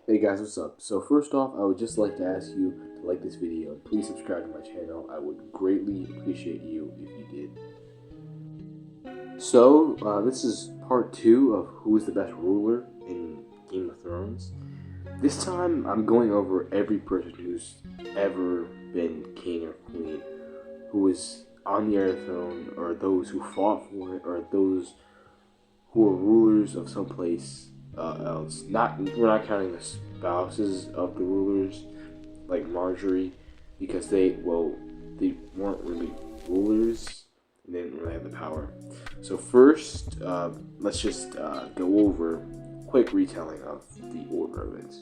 Hey guys, what's up? So first off, I would just like to ask you to like this video and please subscribe to my channel. I would greatly appreciate you if you did. So, this is part 2 of who is the best ruler in Game of Thrones. This time, I'm going over every person who's ever been king or queen, who is on the Iron Throne, or those who fought for it, or those who are rulers of some place else. We're not counting the spouses of the rulers, like Marjorie, because they weren't really rulers. And they didn't really have the power. So first, let's just go over a quick retelling of the order of it.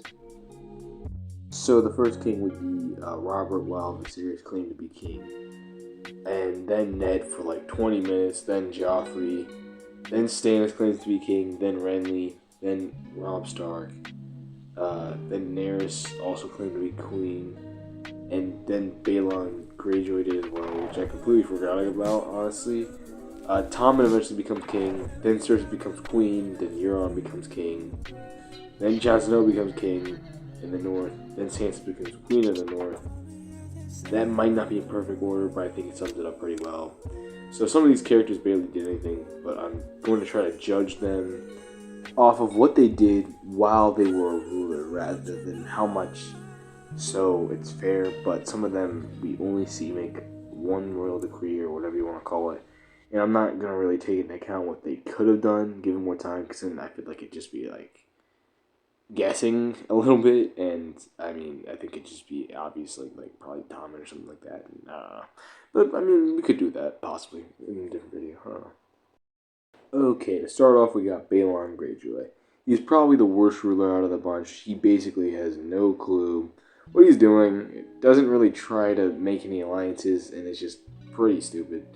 So the first king would be Robert while Viserys claimed to be king, and then Ned for like 20 minutes, then Joffrey, then Stannis claims to be king, then Renly, then Robb Stark, then Daenerys also claimed to be queen, and then Balon Greyjoy did as well, which I completely forgot about, honestly. Tommen eventually becomes king, then Cersei becomes queen, then Euron becomes king, then Jon Snow becomes king in the north, then Sansa becomes queen of the north. That might not be in perfect order, but I think it sums it up pretty well. So some of these characters barely did anything, but I'm going to try to judge them off of what they did while they were a ruler rather than how much. So it's fair, but some of them we only see make one royal decree or whatever you want to call it. And I'm not going to really take into account what they could have done, given more time, because then I feel like it'd just be like guessing a little bit, and I mean, I think it'd just be obviously like probably Tommen or something like that. But I mean, we could do that possibly in a different video. Okay, to start off, we got Balon Greyjoy. He's probably the worst ruler out of the bunch. He basically has no clue what he's doing. Doesn't really try to make any alliances, and it's just pretty stupid.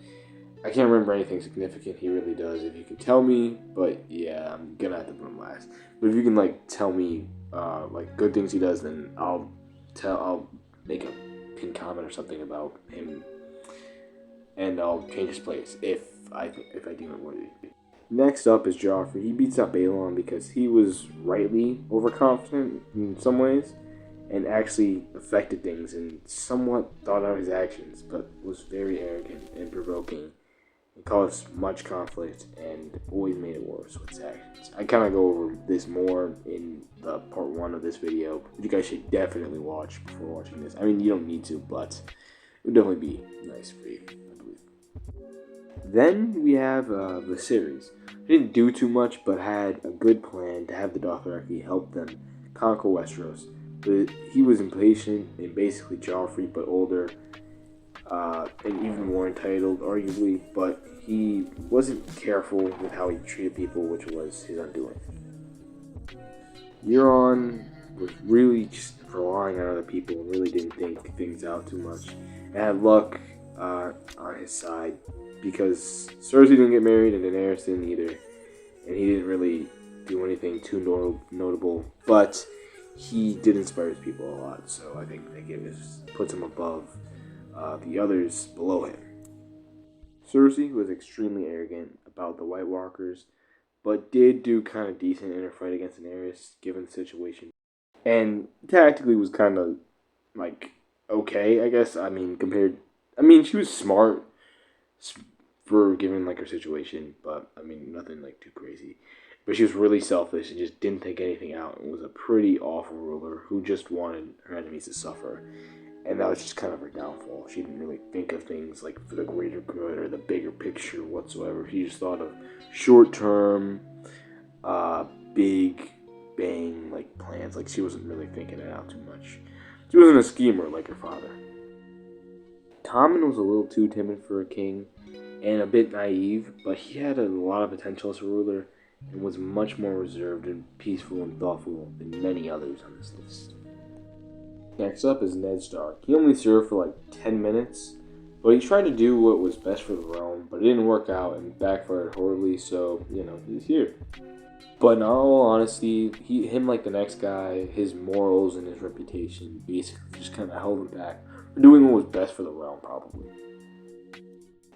I can't remember anything significant he really does. If you can tell me, but yeah, I'm gonna have to put him last. But if you can like tell me like good things he does, then I'll make a pin comment or something about him, and I'll change his place if I deem it worthy. Next up is Joffrey. He beats out Balon because he was rightly overconfident in some ways, and actually affected things and somewhat thought out his actions, but was very arrogant and provoking. It caused much conflict and always made it worse with his actions. I kind of go over this more in the part 1 of this video, which you guys should definitely watch before watching this. I mean, you don't need to, but it would definitely be nice for you, I believe. Then we have Viserys. He didn't do too much, but had a good plan to have the Dothraki help them conquer Westeros. But he was impatient and basically Joffrey, but older. And even more entitled, arguably, but he wasn't careful with how he treated people, which was his undoing. Euron was really just relying on other people and really didn't think things out too much. And had luck on his side because Cersei didn't get married and Daenerys didn't either, and he didn't really do anything too notable, but he did inspire his people a lot, so I think that puts him above the others below him. Cersei was extremely arrogant about the White Walkers, but did do kind of decent in her fight against Daenerys, given the situation. And tactically was kind of, like, okay, I guess. I mean, she was smart for given, like, her situation, but, I mean, nothing, like, too crazy. But she was really selfish and just didn't think anything out and was a pretty awful ruler who just wanted her enemies to suffer. And that was just kind of her downfall. She didn't really think of things like for the greater good or the bigger picture whatsoever. She just thought of short-term, big bang like plans. Like she wasn't really thinking it out too much. She wasn't a schemer like her father. Tommen was a little too timid for a king and a bit naive, but he had a lot of potential as a ruler and was much more reserved and peaceful and thoughtful than many others on this list. Next up is Ned Stark. He only served for like 10 minutes, but he tried to do what was best for the realm, but it didn't work out and backfired horribly, so, he's here. But in all honesty, him like the next guy, his morals and his reputation basically just kind of held him back for doing what was best for the realm, probably.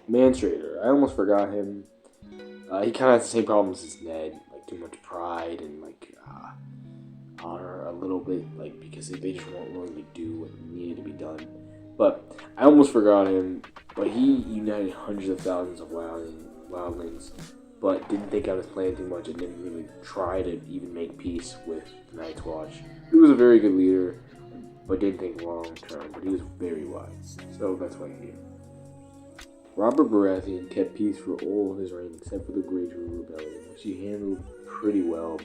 Mance Rayder. I almost forgot him. He kind of has the same problems as Ned, like too much pride and like honor a little bit, like because they just weren't willing to do what needed to be done. But I almost forgot him. But he united hundreds of thousands of wildlings, but didn't think out his plan too much and didn't really try to even make peace with the Night's Watch. He was a very good leader, but didn't think long term. But he was very wise, so that's why he. Robert Baratheon kept peace for all of his reign except for the Greyjoy Rebellion, which he handled pretty well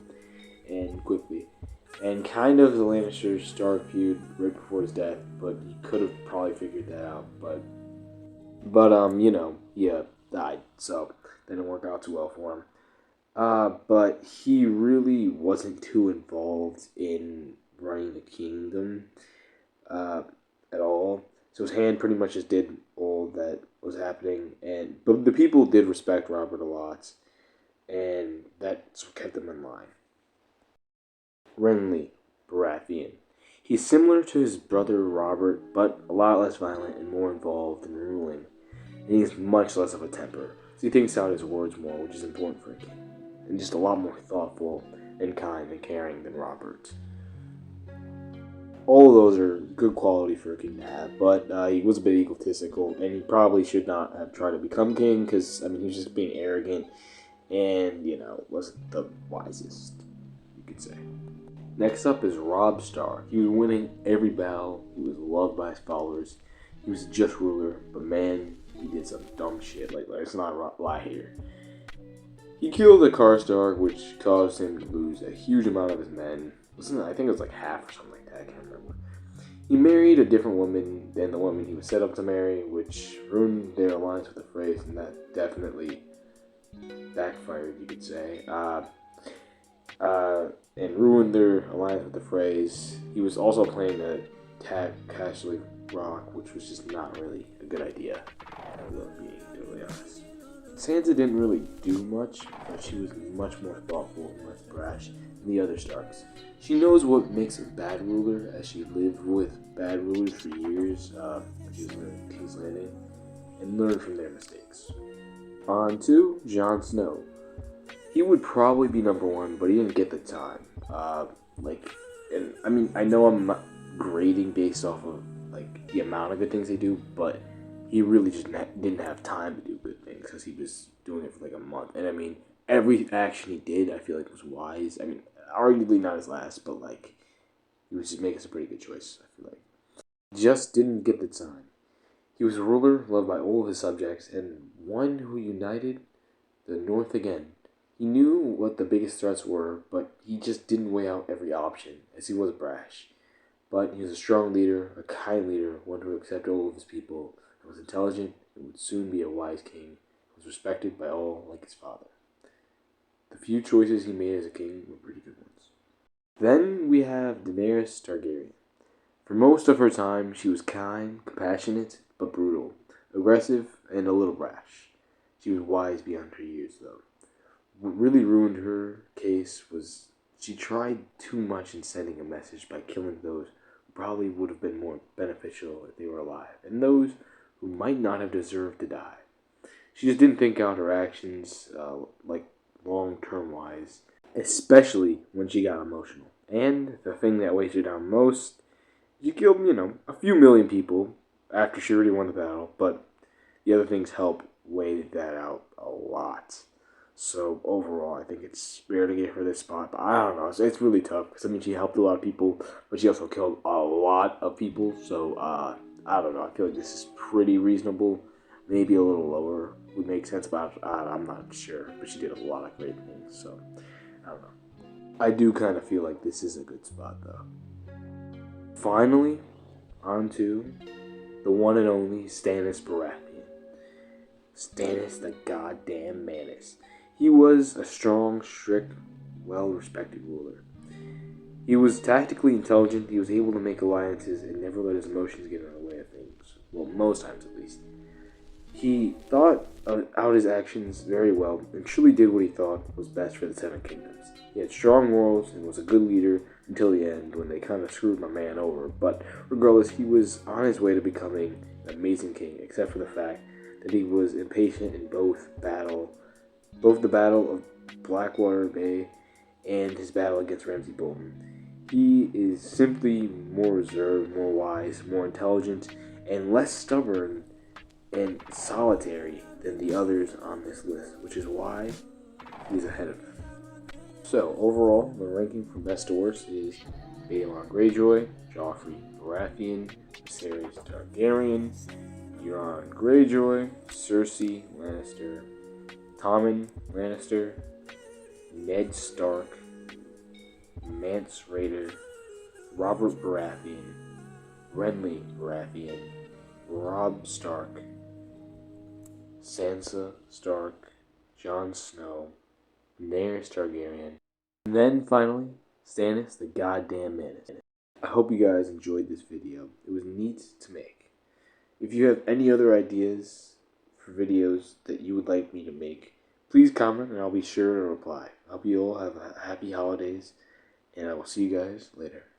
and quickly. And kind of the Lannister-Stark feud right before his death, but he could have probably figured that out. But he died, so didn't work out too well for him. But he really wasn't too involved in running the kingdom at all. So his hand pretty much just did all that was happening, but the people did respect Robert a lot, and that's what kept them in line. Renly Baratheon. He's similar to his brother Robert, but a lot less violent and more involved in ruling, and he's much less of a temper, so he thinks out his words more, which is important for a king, and just a lot more thoughtful and kind and caring than Robert. All of those are good quality for a king to have, but he was a bit egotistical, and he probably should not have tried to become king, because, he was just being arrogant, and, wasn't the wisest, you could say. Next up is Robb Stark. He was winning every battle, he was loved by his followers, he was a just ruler, but man, he did some dumb shit, like let's not lie here. He killed the Karstark, which caused him to lose a huge amount of his men. I think it was like half or something like that, I can't remember. He married a different woman than the woman he was set up to marry, which ruined their alliance with the Freys, and that definitely backfired, you could say. And ruined their alliance with the Freys. He was also planning to attack Casterly Rock, which was just not really a good idea, being totally honest. Sansa didn't really do much, but she was much more thoughtful and less brash than the other Starks. She knows what makes a bad ruler, as she lived with bad rulers for years when she was in King's Landing, and learned from their mistakes. On to Jon Snow. He would probably be number one, but he didn't get the time. I know I'm not grading based off of the amount of good things they do, but he really just didn't have time to do good things because he was doing it for a month. And every action he did, I feel like was wise. Arguably not his last, but he was just making some pretty good choices. I feel like just didn't get the time. He was a ruler loved by all of his subjects and one who united the North again. He knew what the biggest threats were, but he just didn't weigh out every option, as he was brash. But he was a strong leader, a kind leader, one who accepted all of his people, and was intelligent, and would soon be a wise king, who was respected by all like his father. The few choices he made as a king were pretty good ones. Then we have Daenerys Targaryen. For most of her time, she was kind, compassionate, but brutal, aggressive, and a little brash. She was wise beyond her years, though. What really ruined her case was she tried too much in sending a message by killing those who probably would have been more beneficial if they were alive, and those who might not have deserved to die. She just didn't think out her actions, long-term wise, especially when she got emotional. And the thing that weighed her down most, she killed, a few million people after she already won the battle, but the other things help weigh that out a lot. So overall, I think it's fair to give her this spot, but I don't know. It's really tough because she helped a lot of people, but she also killed a lot of people. So I don't know. I feel like this is pretty reasonable. Maybe a little lower would make sense, but I'm not sure. But she did a lot of great things, so I don't know. I do kind of feel like this is a good spot, though. Finally, on to the one and only Stannis Baratheon. Stannis the goddamn Manus. He was a strong, strict, well-respected ruler. He was tactically intelligent, he was able to make alliances, and never let his emotions get in the way of things. Well, most times at least. He thought out his actions very well, and truly did what he thought was best for the Seven Kingdoms. He had strong morals, and was a good leader until the end, when they kind of screwed my man over. But regardless, he was on his way to becoming an amazing king, except for the fact that he was impatient in both the Battle of Blackwater Bay and his battle against Ramsay Bolton. He is simply more reserved, more wise, more intelligent, and less stubborn and solitary than the others on this list, which is why he's ahead of them. So, overall, the ranking from best to worst is Balon Greyjoy, Joffrey Baratheon, Viserys Targaryen, Euron Greyjoy, Cersei Lannister, Tommen Lannister, Ned Stark, Mance Rayder, Robert Baratheon, Renly Baratheon, Robb Stark, Sansa Stark, Jon Snow, Daenerys Targaryen, and then finally, Stannis the goddamn Menace. I hope you guys enjoyed this video. It was neat to make. If you have any other ideas for videos that you would like me to make, please comment and I'll be sure to reply. I hope you all have happy holidays, and I will see you guys later.